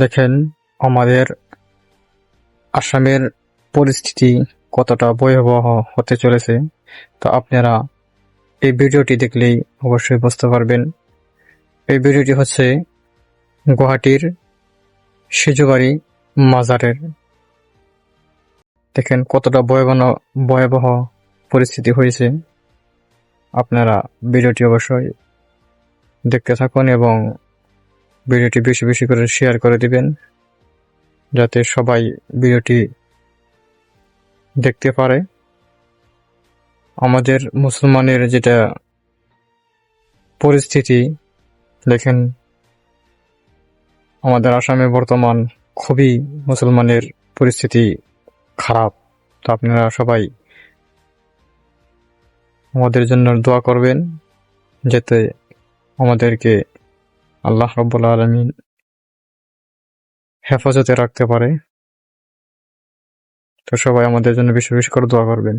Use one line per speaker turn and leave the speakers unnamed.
দেখেন আমাদের আসামের পরিস্থিতি কতটা ভয়াবহ হতে চলেছে, তো আপনারা এই ভিডিওটি দেখলেই অবশ্যই বুঝতে পারবেন। এই ভিডিওটি হচ্ছে গুয়াহাটির সেজুবাড়ি মাজারের। দেখেন কতটা ভয়াবহ পরিস্থিতি হয়েছে। আপনারা ভিডিওটি অবশ্যই দেখতে থাকুন এবং ভিডিওটি বেশি বেশি করে শেয়ার করে দিবেন, যাতে সবাই ভিডিওটি দেখতে পারে। আমাদের মুসলমানের যেটা পরিস্থিতি, দেখেন আমাদের আসামে বর্তমান খুবই মুসলমানের পরিস্থিতি খারাপ। তো আপনারা সবাই আমাদের জন্য দোয়া করবেন, যাতে আমাদেরকে আল্লাহ রাব্বুল আলামিন হেফাজতে রাখতে পারে। তো সবাই আমাদের জন্য বেশি বেশি করে দোয়া করবেন।